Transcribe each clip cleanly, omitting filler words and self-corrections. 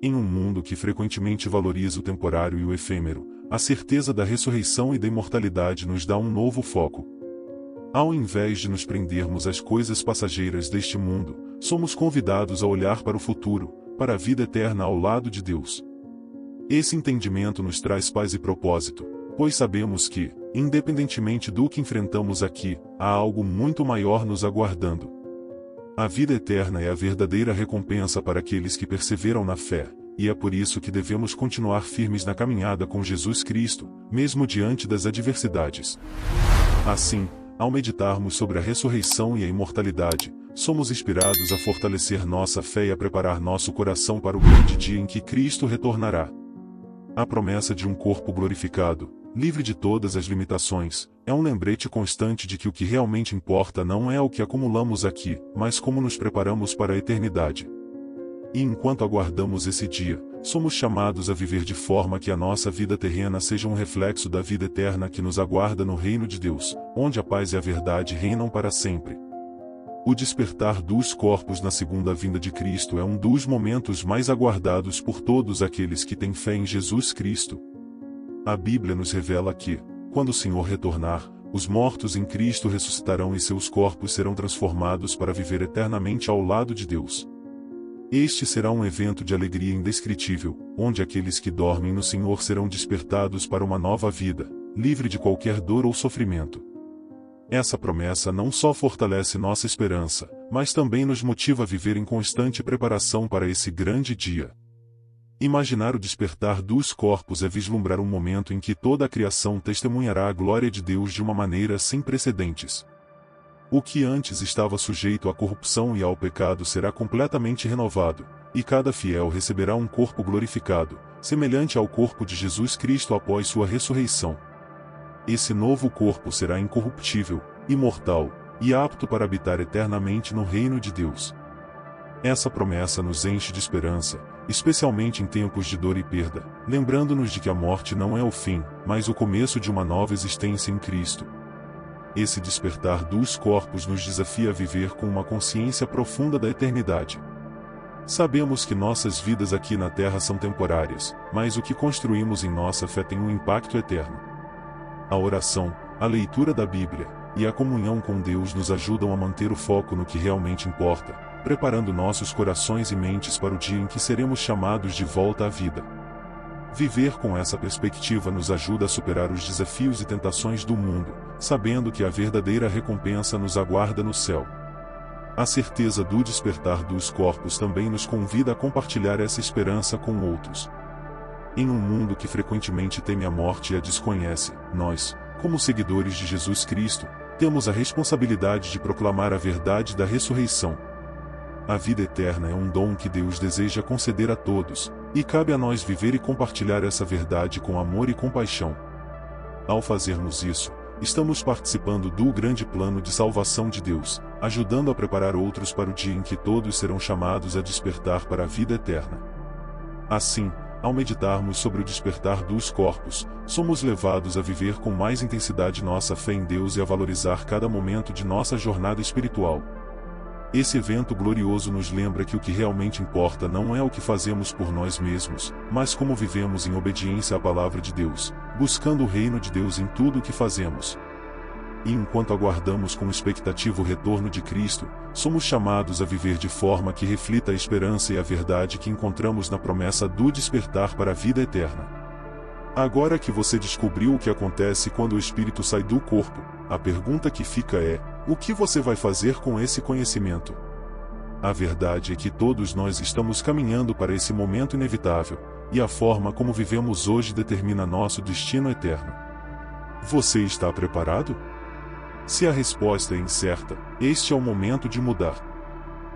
Em um mundo que frequentemente valoriza o temporário e o efêmero, a certeza da ressurreição e da imortalidade nos dá um novo foco. Ao invés de nos prendermos às coisas passageiras deste mundo, somos convidados a olhar para o futuro, para a vida eterna ao lado de Deus. Esse entendimento nos traz paz e propósito, pois sabemos que, independentemente do que enfrentamos aqui, há algo muito maior nos aguardando. A vida eterna é a verdadeira recompensa para aqueles que perseveram na fé, e é por isso que devemos continuar firmes na caminhada com Jesus Cristo, mesmo diante das adversidades. Assim, ao meditarmos sobre a ressurreição e a imortalidade, somos inspirados a fortalecer nossa fé e a preparar nosso coração para o grande dia em que Cristo retornará. A promessa de um corpo glorificado, livre de todas as limitações, é um lembrete constante de que o que realmente importa não é o que acumulamos aqui, mas como nos preparamos para a eternidade. E enquanto aguardamos esse dia, somos chamados a viver de forma que a nossa vida terrena seja um reflexo da vida eterna que nos aguarda no reino de Deus, onde a paz e a verdade reinam para sempre. O despertar dos corpos na segunda vinda de Cristo é um dos momentos mais aguardados por todos aqueles que têm fé em Jesus Cristo. A Bíblia nos revela que, quando o Senhor retornar, os mortos em Cristo ressuscitarão e seus corpos serão transformados para viver eternamente ao lado de Deus. Este será um evento de alegria indescritível, onde aqueles que dormem no Senhor serão despertados para uma nova vida, livre de qualquer dor ou sofrimento. Essa promessa não só fortalece nossa esperança, mas também nos motiva a viver em constante preparação para esse grande dia. Imaginar o despertar dos corpos é vislumbrar um momento em que toda a criação testemunhará a glória de Deus de uma maneira sem precedentes. O que antes estava sujeito à corrupção e ao pecado será completamente renovado, e cada fiel receberá um corpo glorificado, semelhante ao corpo de Jesus Cristo após sua ressurreição. Esse novo corpo será incorruptível, imortal, e apto para habitar eternamente no reino de Deus. Essa promessa nos enche de esperança, especialmente em tempos de dor e perda, lembrando-nos de que a morte não é o fim, mas o começo de uma nova existência em Cristo. Esse despertar dos corpos nos desafia a viver com uma consciência profunda da eternidade. Sabemos que nossas vidas aqui na Terra são temporárias, mas o que construímos em nossa fé tem um impacto eterno. A oração, a leitura da Bíblia e a comunhão com Deus nos ajudam a manter o foco no que realmente importa, preparando nossos corações e mentes para o dia em que seremos chamados de volta à vida. Viver com essa perspectiva nos ajuda a superar os desafios e tentações do mundo, sabendo que a verdadeira recompensa nos aguarda no céu. A certeza do despertar dos corpos também nos convida a compartilhar essa esperança com outros. Em um mundo que frequentemente teme a morte e a desconhece, nós, como seguidores de Jesus Cristo, temos a responsabilidade de proclamar a verdade da ressurreição. A vida eterna é um dom que Deus deseja conceder a todos, e cabe a nós viver e compartilhar essa verdade com amor e compaixão. Ao fazermos isso, estamos participando do grande plano de salvação de Deus, ajudando a preparar outros para o dia em que todos serão chamados a despertar para a vida eterna. Assim, ao meditarmos sobre o despertar dos corpos, somos levados a viver com mais intensidade nossa fé em Deus e a valorizar cada momento de nossa jornada espiritual. Esse evento glorioso nos lembra que o que realmente importa não é o que fazemos por nós mesmos, mas como vivemos em obediência à palavra de Deus, buscando o reino de Deus em tudo o que fazemos. E enquanto aguardamos com expectativa o retorno de Cristo, somos chamados a viver de forma que reflita a esperança e a verdade que encontramos na promessa do despertar para a vida eterna. Agora que você descobriu o que acontece quando o espírito sai do corpo, a pergunta que fica é: o que você vai fazer com esse conhecimento? A verdade é que todos nós estamos caminhando para esse momento inevitável, e a forma como vivemos hoje determina nosso destino eterno. Você está preparado? Se a resposta é incerta, este é o momento de mudar.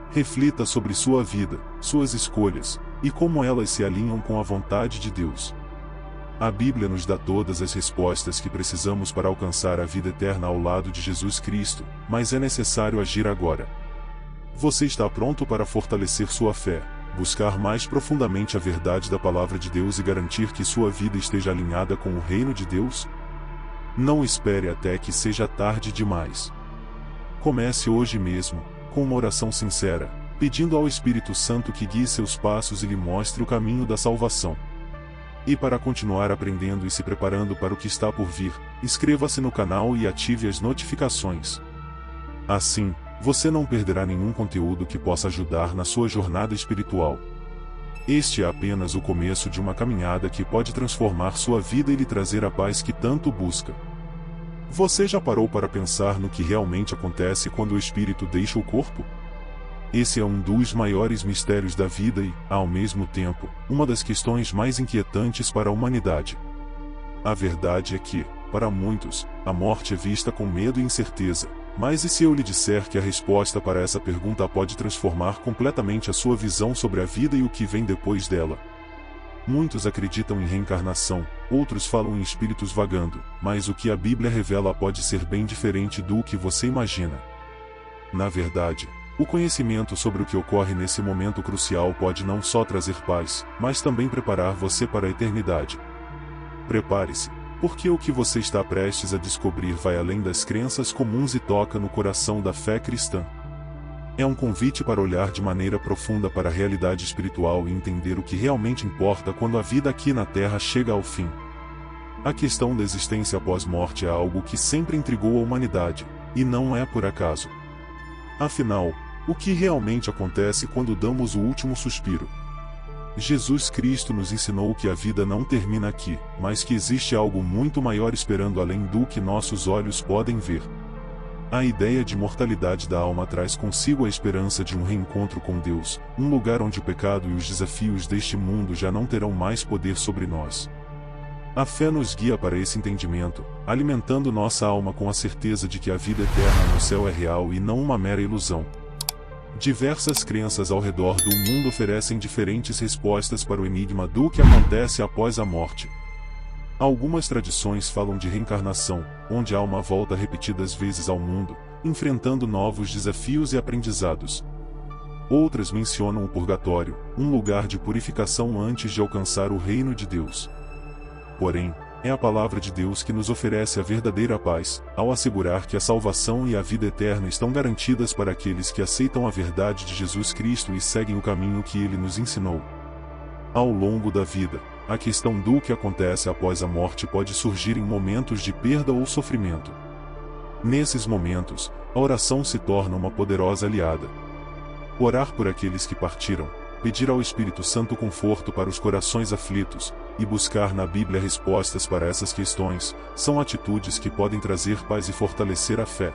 Reflita sobre sua vida, suas escolhas, e como elas se alinham com a vontade de Deus. A Bíblia nos dá todas as respostas que precisamos para alcançar a vida eterna ao lado de Jesus Cristo, mas é necessário agir agora. Você está pronto para fortalecer sua fé, buscar mais profundamente a verdade da palavra de Deus e garantir que sua vida esteja alinhada com o reino de Deus? Não espere até que seja tarde demais. Comece hoje mesmo, com uma oração sincera, pedindo ao Espírito Santo que guie seus passos e lhe mostre o caminho da salvação. E para continuar aprendendo e se preparando para o que está por vir, inscreva-se no canal e ative as notificações. Assim, você não perderá nenhum conteúdo que possa ajudar na sua jornada espiritual. Este é apenas o começo de uma caminhada que pode transformar sua vida e lhe trazer a paz que tanto busca. Você já parou para pensar no que realmente acontece quando o espírito deixa o corpo? Esse é um dos maiores mistérios da vida e, ao mesmo tempo, uma das questões mais inquietantes para a humanidade. A verdade é que, para muitos, a morte é vista com medo e incerteza, mas e se eu lhe disser que a resposta para essa pergunta pode transformar completamente a sua visão sobre a vida e o que vem depois dela? Muitos acreditam em reencarnação, outros falam em espíritos vagando, mas o que a Bíblia revela pode ser bem diferente do que você imagina. Na verdade, o conhecimento sobre o que ocorre nesse momento crucial pode não só trazer paz, mas também preparar você para a eternidade. Prepare-se, porque o que você está prestes a descobrir vai além das crenças comuns e toca no coração da fé cristã. É um convite para olhar de maneira profunda para a realidade espiritual e entender o que realmente importa quando a vida aqui na Terra chega ao fim. A questão da existência após morte é algo que sempre intrigou a humanidade, e não é por acaso. Afinal, o que realmente acontece quando damos o último suspiro? Jesus Cristo nos ensinou que a vida não termina aqui, mas que existe algo muito maior esperando além do que nossos olhos podem ver. A ideia de imortalidade da alma traz consigo a esperança de um reencontro com Deus, um lugar onde o pecado e os desafios deste mundo já não terão mais poder sobre nós. A fé nos guia para esse entendimento, alimentando nossa alma com a certeza de que a vida eterna no céu é real e não uma mera ilusão. Diversas crenças ao redor do mundo oferecem diferentes respostas para o enigma do que acontece após a morte. Algumas tradições falam de reencarnação, onde a alma volta repetidas vezes ao mundo, enfrentando novos desafios e aprendizados. Outras mencionam o purgatório, um lugar de purificação antes de alcançar o reino de Deus. Porém, é a palavra de Deus que nos oferece a verdadeira paz, ao assegurar que a salvação e a vida eterna estão garantidas para aqueles que aceitam a verdade de Jesus Cristo e seguem o caminho que Ele nos ensinou. Ao longo da vida, a questão do que acontece após a morte pode surgir em momentos de perda ou sofrimento. Nesses momentos, a oração se torna uma poderosa aliada. Orar por aqueles que partiram, pedir ao Espírito Santo conforto para os corações aflitos, e buscar na Bíblia respostas para essas questões, são atitudes que podem trazer paz e fortalecer a fé.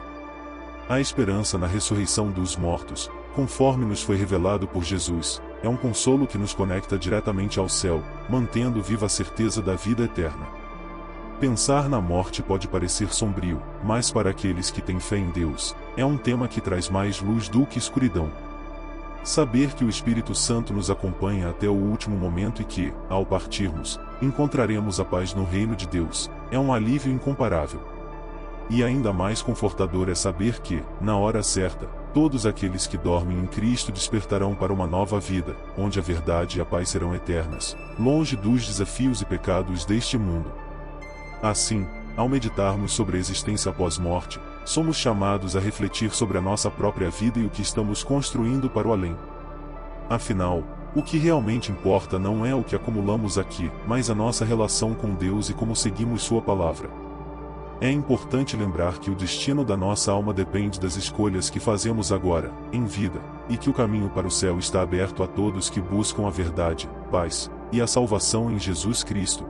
A esperança na ressurreição dos mortos, conforme nos foi revelado por Jesus, é um consolo que nos conecta diretamente ao céu, mantendo viva a certeza da vida eterna. Pensar na morte pode parecer sombrio, mas para aqueles que têm fé em Deus, é um tema que traz mais luz do que escuridão. Saber que o Espírito Santo nos acompanha até o último momento e que, ao partirmos, encontraremos a paz no reino de Deus, é um alívio incomparável. E ainda mais confortador é saber que, na hora certa, todos aqueles que dormem em Cristo despertarão para uma nova vida, onde a verdade e a paz serão eternas, longe dos desafios e pecados deste mundo. Assim, ao meditarmos sobre a existência após morte, somos chamados a refletir sobre a nossa própria vida e o que estamos construindo para o além. Afinal, o que realmente importa não é o que acumulamos aqui, mas a nossa relação com Deus e como seguimos Sua palavra. É importante lembrar que o destino da nossa alma depende das escolhas que fazemos agora, em vida, e que o caminho para o céu está aberto a todos que buscam a verdade, paz e a salvação em Jesus Cristo.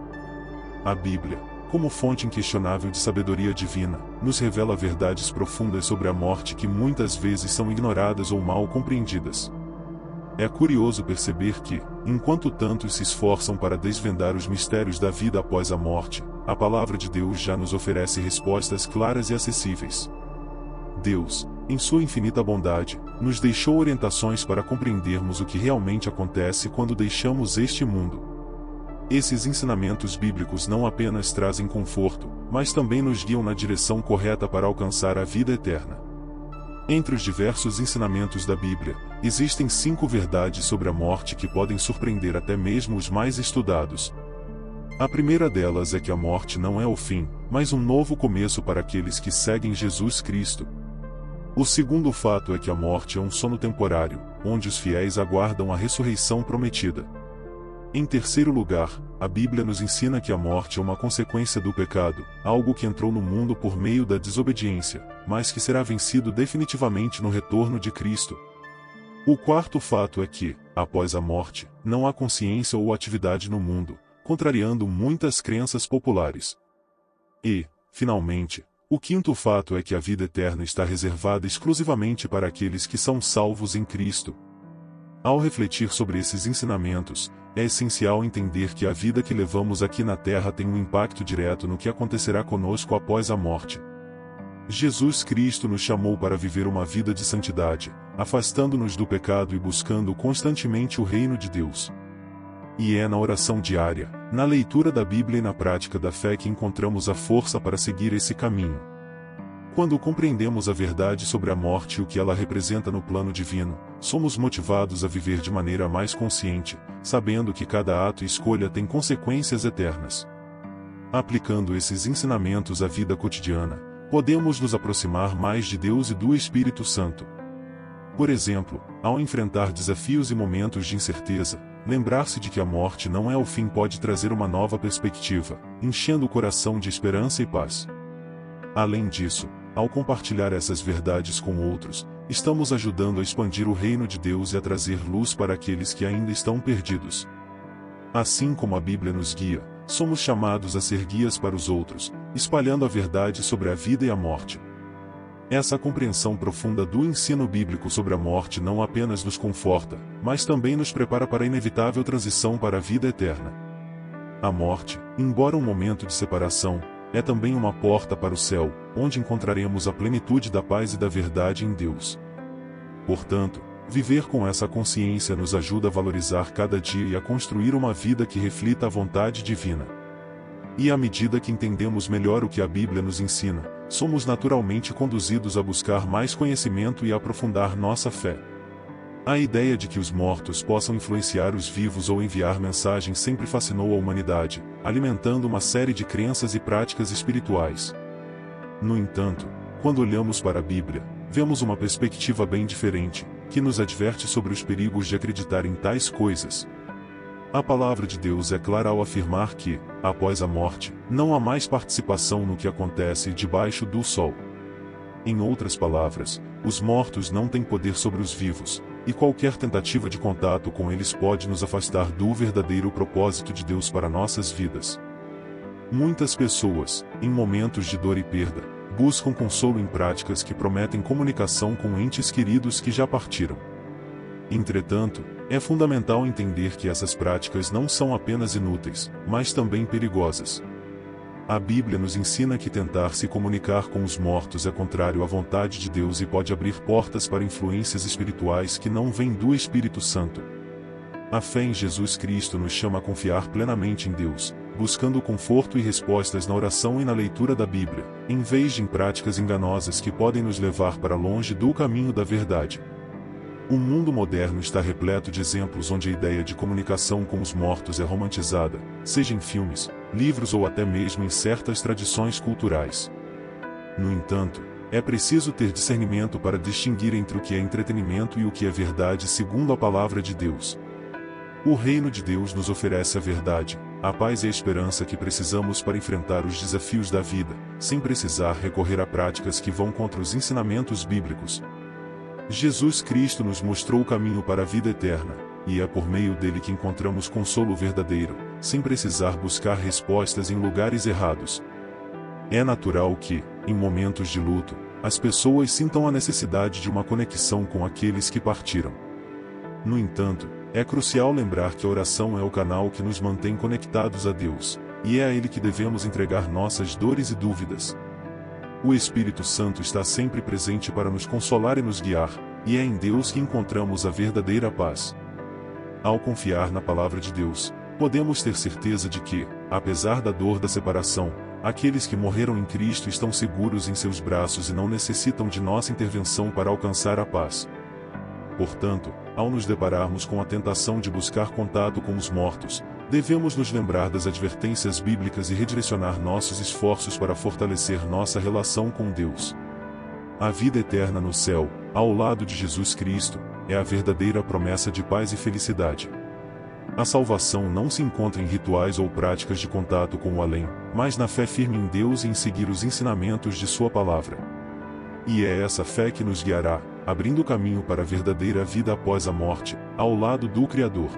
A Bíblia, como fonte inquestionável de sabedoria divina, nos revela verdades profundas sobre a morte que muitas vezes são ignoradas ou mal compreendidas. É curioso perceber que, enquanto tantos se esforçam para desvendar os mistérios da vida após a morte, a palavra de Deus já nos oferece respostas claras e acessíveis. Deus, em sua infinita bondade, nos deixou orientações para compreendermos o que realmente acontece quando deixamos este mundo. Esses ensinamentos bíblicos não apenas trazem conforto, mas também nos guiam na direção correta para alcançar a vida eterna. Entre os diversos ensinamentos da Bíblia, existem 5 verdades sobre a morte que podem surpreender até mesmo os mais estudados. A primeira delas é que a morte não é o fim, mas um novo começo para aqueles que seguem Jesus Cristo. O segundo fato é que a morte é um sono temporário, onde os fiéis aguardam a ressurreição prometida. Em terceiro lugar, a Bíblia nos ensina que a morte é uma consequência do pecado, algo que entrou no mundo por meio da desobediência, mas que será vencido definitivamente no retorno de Cristo. O quarto fato é que, após a morte, não há consciência ou atividade no mundo, contrariando muitas crenças populares. E, finalmente, o quinto fato é que a vida eterna está reservada exclusivamente para aqueles que são salvos em Cristo. Ao refletir sobre esses ensinamentos, é essencial entender que a vida que levamos aqui na Terra tem um impacto direto no que acontecerá conosco após a morte. Jesus Cristo nos chamou para viver uma vida de santidade, afastando-nos do pecado e buscando constantemente o reino de Deus. E é na oração diária, na leitura da Bíblia e na prática da fé que encontramos a força para seguir esse caminho. Quando compreendemos a verdade sobre a morte e o que ela representa no plano divino, somos motivados a viver de maneira mais consciente, sabendo que cada ato e escolha tem consequências eternas. Aplicando esses ensinamentos à vida cotidiana, podemos nos aproximar mais de Deus e do Espírito Santo. Por exemplo, ao enfrentar desafios e momentos de incerteza, lembrar-se de que a morte não é o fim pode trazer uma nova perspectiva, enchendo o coração de esperança e paz. Além disso, ao compartilhar essas verdades com outros, estamos ajudando a expandir o reino de Deus e a trazer luz para aqueles que ainda estão perdidos. Assim como a Bíblia nos guia, somos chamados a ser guias para os outros, espalhando a verdade sobre a vida e a morte. Essa compreensão profunda do ensino bíblico sobre a morte não apenas nos conforta, mas também nos prepara para a inevitável transição para a vida eterna. A morte, embora um momento de separação, é também uma porta para o céu, onde encontraremos a plenitude da paz e da verdade em Deus. Portanto, viver com essa consciência nos ajuda a valorizar cada dia e a construir uma vida que reflita a vontade divina. E à medida que entendemos melhor o que a Bíblia nos ensina, somos naturalmente conduzidos a buscar mais conhecimento e a aprofundar nossa fé. A ideia de que os mortos possam influenciar os vivos ou enviar mensagens sempre fascinou a humanidade, alimentando uma série de crenças e práticas espirituais. No entanto, quando olhamos para a Bíblia, vemos uma perspectiva bem diferente, que nos adverte sobre os perigos de acreditar em tais coisas. A palavra de Deus é clara ao afirmar que, após a morte, não há mais participação no que acontece debaixo do sol. Em outras palavras, os mortos não têm poder sobre os vivos, e qualquer tentativa de contato com eles pode nos afastar do verdadeiro propósito de Deus para nossas vidas. Muitas pessoas, em momentos de dor e perda, buscam consolo em práticas que prometem comunicação com entes queridos que já partiram. Entretanto, é fundamental entender que essas práticas não são apenas inúteis, mas também perigosas. A Bíblia nos ensina que tentar se comunicar com os mortos é contrário à vontade de Deus e pode abrir portas para influências espirituais que não vêm do Espírito Santo. A fé em Jesus Cristo nos chama a confiar plenamente em Deus, buscando conforto e respostas na oração e na leitura da Bíblia, em vez de em práticas enganosas que podem nos levar para longe do caminho da verdade. O mundo moderno está repleto de exemplos onde a ideia de comunicação com os mortos é romantizada, seja em filmes, livros ou até mesmo em certas tradições culturais. No entanto, é preciso ter discernimento para distinguir entre o que é entretenimento e o que é verdade segundo a palavra de Deus. O reino de Deus nos oferece a verdade, a paz e a esperança que precisamos para enfrentar os desafios da vida, sem precisar recorrer a práticas que vão contra os ensinamentos bíblicos. Jesus Cristo nos mostrou o caminho para a vida eterna, e é por meio dele que encontramos consolo verdadeiro, sem precisar buscar respostas em lugares errados. É natural que, em momentos de luto, as pessoas sintam a necessidade de uma conexão com aqueles que partiram. No entanto, é crucial lembrar que a oração é o canal que nos mantém conectados a Deus, e é a Ele que devemos entregar nossas dores e dúvidas. O Espírito Santo está sempre presente para nos consolar e nos guiar, e é em Deus que encontramos a verdadeira paz. Ao confiar na palavra de Deus, podemos ter certeza de que, apesar da dor da separação, aqueles que morreram em Cristo estão seguros em seus braços e não necessitam de nossa intervenção para alcançar a paz. Portanto, ao nos depararmos com a tentação de buscar contato com os mortos, devemos nos lembrar das advertências bíblicas e redirecionar nossos esforços para fortalecer nossa relação com Deus. A vida eterna no céu, ao lado de Jesus Cristo, é a verdadeira promessa de paz e felicidade. A salvação não se encontra em rituais ou práticas de contato com o além, mas na fé firme em Deus e em seguir os ensinamentos de Sua palavra. E é essa fé que nos guiará, abrindo caminho para a verdadeira vida após a morte, ao lado do Criador.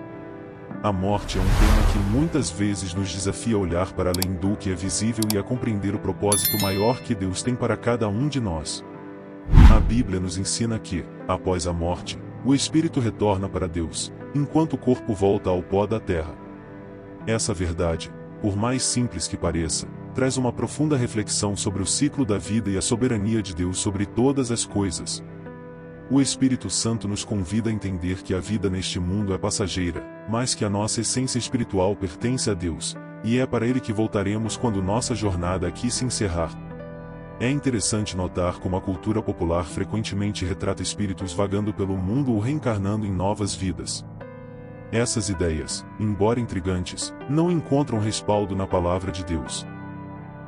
A morte é um tema que muitas vezes nos desafia a olhar para além do que é visível e a compreender o propósito maior que Deus tem para cada um de nós. A Bíblia nos ensina que, após a morte, o espírito retorna para Deus, enquanto o corpo volta ao pó da terra. Essa verdade, por mais simples que pareça, traz uma profunda reflexão sobre o ciclo da vida e a soberania de Deus sobre todas as coisas. O Espírito Santo nos convida a entender que a vida neste mundo é passageira, mas que a nossa essência espiritual pertence a Deus, e é para Ele que voltaremos quando nossa jornada aqui se encerrar. É interessante notar como a cultura popular frequentemente retrata espíritos vagando pelo mundo ou reencarnando em novas vidas. Essas ideias, embora intrigantes, não encontram respaldo na palavra de Deus.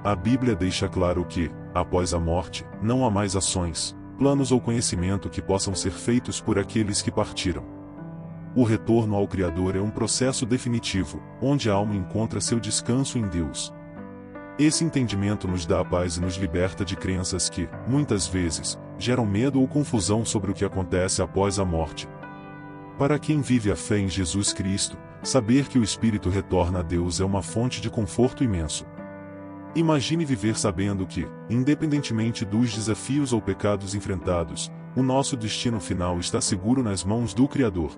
A Bíblia deixa claro que, após a morte, não há mais ações, planos ou conhecimento que possam ser feitos por aqueles que partiram. O retorno ao Criador é um processo definitivo, onde a alma encontra seu descanso em Deus. Esse entendimento nos dá a paz e nos liberta de crenças que, muitas vezes, geram medo ou confusão sobre o que acontece após a morte. Para quem vive a fé em Jesus Cristo, saber que o Espírito retorna a Deus é uma fonte de conforto imenso. Imagine viver sabendo que, independentemente dos desafios ou pecados enfrentados, o nosso destino final está seguro nas mãos do Criador.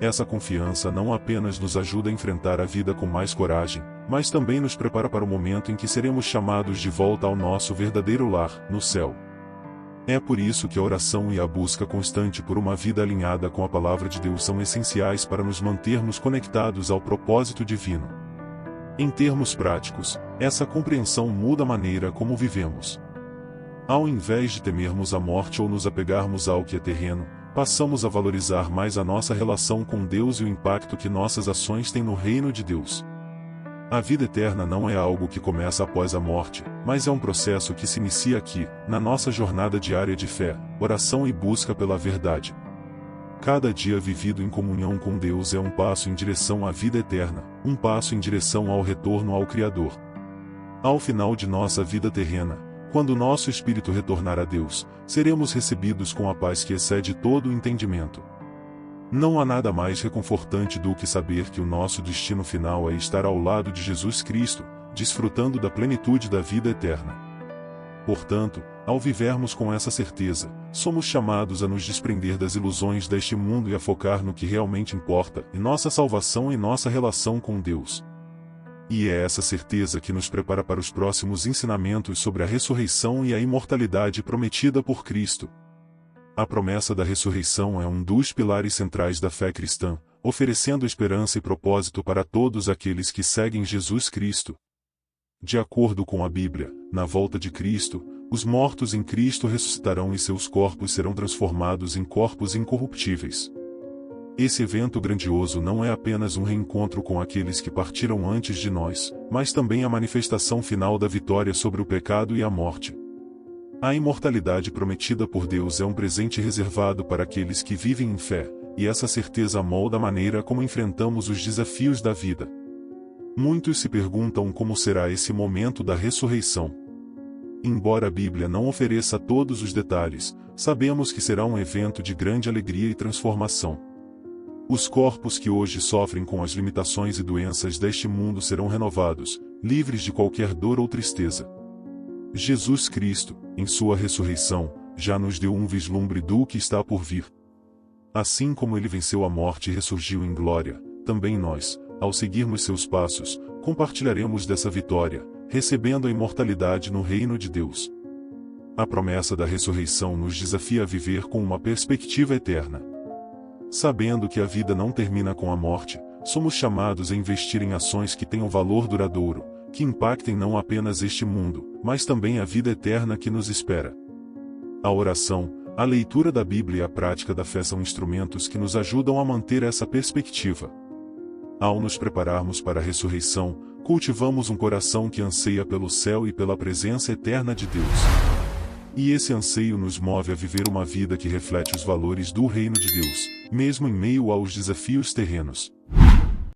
Essa confiança não apenas nos ajuda a enfrentar a vida com mais coragem, mas também nos prepara para o momento em que seremos chamados de volta ao nosso verdadeiro lar, no céu. É por isso que a oração e a busca constante por uma vida alinhada com a palavra de Deus são essenciais para nos mantermos conectados ao propósito divino. Em termos práticos, essa compreensão muda a maneira como vivemos. Ao invés de temermos a morte ou nos apegarmos ao que é terreno, passamos a valorizar mais a nossa relação com Deus e o impacto que nossas ações têm no reino de Deus. A vida eterna não é algo que começa após a morte, mas é um processo que se inicia aqui, na nossa jornada diária de fé, oração e busca pela verdade. Cada dia vivido em comunhão com Deus é um passo em direção à vida eterna, um passo em direção ao retorno ao Criador. Ao final de nossa vida terrena, quando nosso espírito retornar a Deus, seremos recebidos com a paz que excede todo o entendimento. Não há nada mais reconfortante do que saber que o nosso destino final é estar ao lado de Jesus Cristo, desfrutando da plenitude da vida eterna. Portanto, ao vivermos com essa certeza, somos chamados a nos desprender das ilusões deste mundo e a focar no que realmente importa, em nossa salvação e nossa relação com Deus. E é essa certeza que nos prepara para os próximos ensinamentos sobre a ressurreição e a imortalidade prometida por Cristo. A promessa da ressurreição é um dos pilares centrais da fé cristã, oferecendo esperança e propósito para todos aqueles que seguem Jesus Cristo. De acordo com a Bíblia, na volta de Cristo, os mortos em Cristo ressuscitarão e seus corpos serão transformados em corpos incorruptíveis. Esse evento grandioso não é apenas um reencontro com aqueles que partiram antes de nós, mas também a manifestação final da vitória sobre o pecado e a morte. A imortalidade prometida por Deus é um presente reservado para aqueles que vivem em fé, e essa certeza molda a maneira como enfrentamos os desafios da vida. Muitos se perguntam como será esse momento da ressurreição. Embora a Bíblia não ofereça todos os detalhes, sabemos que será um evento de grande alegria e transformação. Os corpos que hoje sofrem com as limitações e doenças deste mundo serão renovados, livres de qualquer dor ou tristeza. Jesus Cristo, em sua ressurreição, já nos deu um vislumbre do que está por vir. Assim como ele venceu a morte e ressurgiu em glória, também nós, ao seguirmos seus passos, compartilharemos dessa vitória, recebendo a imortalidade no reino de Deus. A promessa da ressurreição nos desafia a viver com uma perspectiva eterna. Sabendo que a vida não termina com a morte, somos chamados a investir em ações que tenham valor duradouro, que impactem não apenas este mundo, mas também a vida eterna que nos espera. A oração, a leitura da Bíblia e a prática da fé são instrumentos que nos ajudam a manter essa perspectiva. Ao nos prepararmos para a ressurreição, cultivamos um coração que anseia pelo céu e pela presença eterna de Deus. E esse anseio nos move a viver uma vida que reflete os valores do reino de Deus, mesmo em meio aos desafios terrenos.